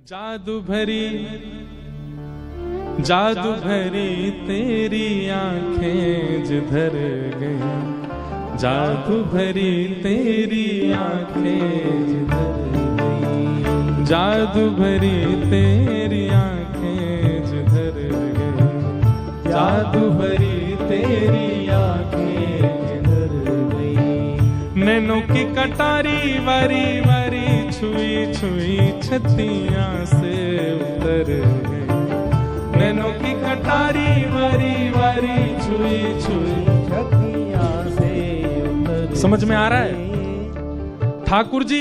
जादू भरी तेरी आंखें जिधर गई, जादू भरी तेरी आंखें जिधर गई, जादू भरी तेरी आंखें जिधर गई, जादू भरी तेरी आंखें जिधर गई। नैनों की कटारी वारी वारी छुई छुई छतियां से उतर गई, नैनों की कटारी वारी वारी छुई छुई छतियां से उतर। समझ में आ रहा है? ठाकुर जी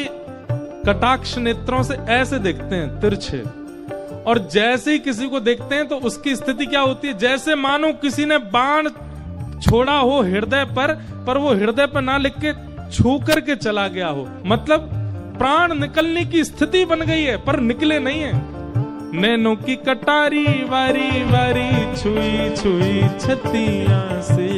कटाक्ष नेत्रों से ऐसे देखते हैं तिरछे, और जैसे ही किसी को देखते हैं तो उसकी स्थिति क्या होती है, जैसे मानो किसी ने बाण छोड़ा हो हृदय पर वो हृदय पर ना लिख के छू करके चला गया हो। मतलब प्राण निकलने की स्थिति बन गई है पर निकले नहीं है। नैनों की कटारी वारी वारी छुई छुई छतियां से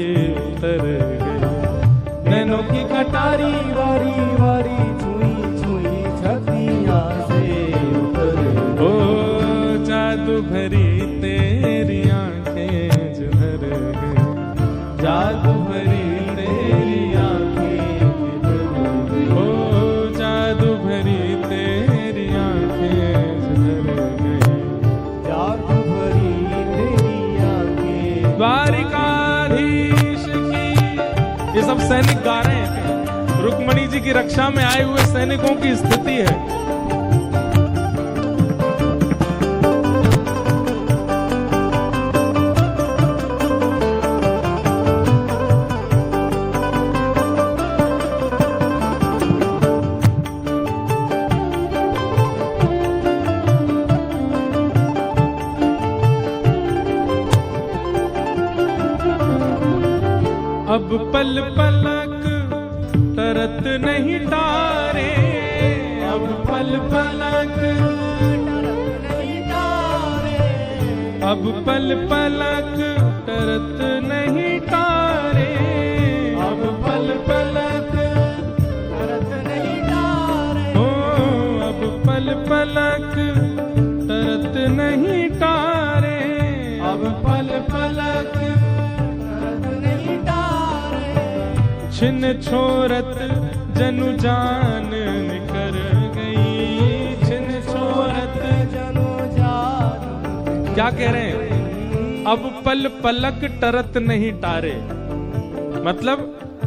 उतर गई, नैनों की कटारी वारी वारी छुई छुई छतियां से उतर गई। ओ जादू भरी तेरी आंखें जिधर गई, जादू भरी तेरी आंखें जिधर गई, ओ जादू भरी तेरी आंखें जिधर गई, जादू भरी तेरी आंखें। द्वारिकाधीश की, ये सब सैनिक गा रहे हैं, रुक्मणी जी की रक्षा में आए हुए सैनिकों की स्थिति है। अब पल पलक तरत नहीं तारे, अब पल पलक तरत नहीं तारे, अब पल पलक तरत नहीं तारे, अब पल पलक तरत नहीं तारे, ओ अब पल पलक तरत नहीं तारे, अब पल पलक छिन छोरत जनु जान निकर गई, छिन छोरत जनु जान। क्या कह रहे हैं? अब पल पलक टरत नहीं टारे, मतलब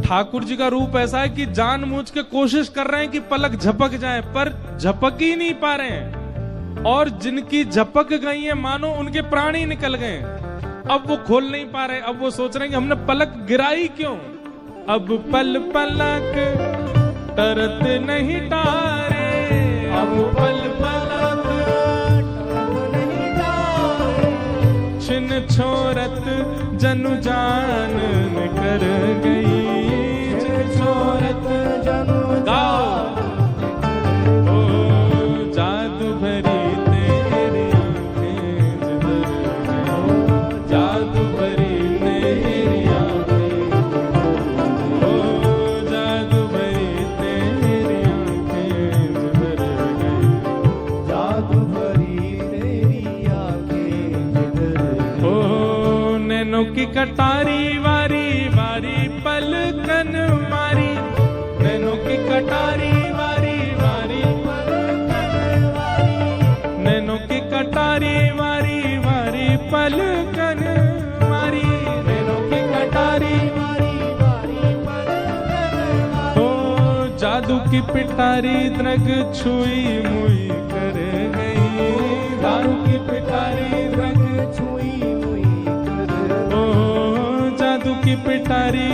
ठाकुर जी का रूप ऐसा है कि जानबूझ के कोशिश कर रहे हैं कि पलक झपक जाए पर झपक ही नहीं पा रहे हैं, और जिनकी झपक गई है मानो उनके प्राण ही निकल गए। अब वो खोल नहीं पा रहे, अब वो सोच रहे हैं कि हमने पलक गिराई क्यों। अब पल पलक तरत नहीं तारे, अब पल पलक तरत नहीं तारे, छिन छोरत जनु जान निकर गई, छिन छोरत जनु जान। ओ जादू भरी तेरी आंखें जिधर गई, जादू भरी तेरी आंखें, की कटारी वारी वारी पलकन मारी, नैनों की कटारी वारी वारी पलकन मारी, नैनों की कटारी वारी वारी पलकन मारी, नैनों की कटारी वारी वारी पलकन मारी। ओ जादू की पिटारी द्रग छुई मुई कर गई, जादू की पिटारी द्रग छुई की पिटारी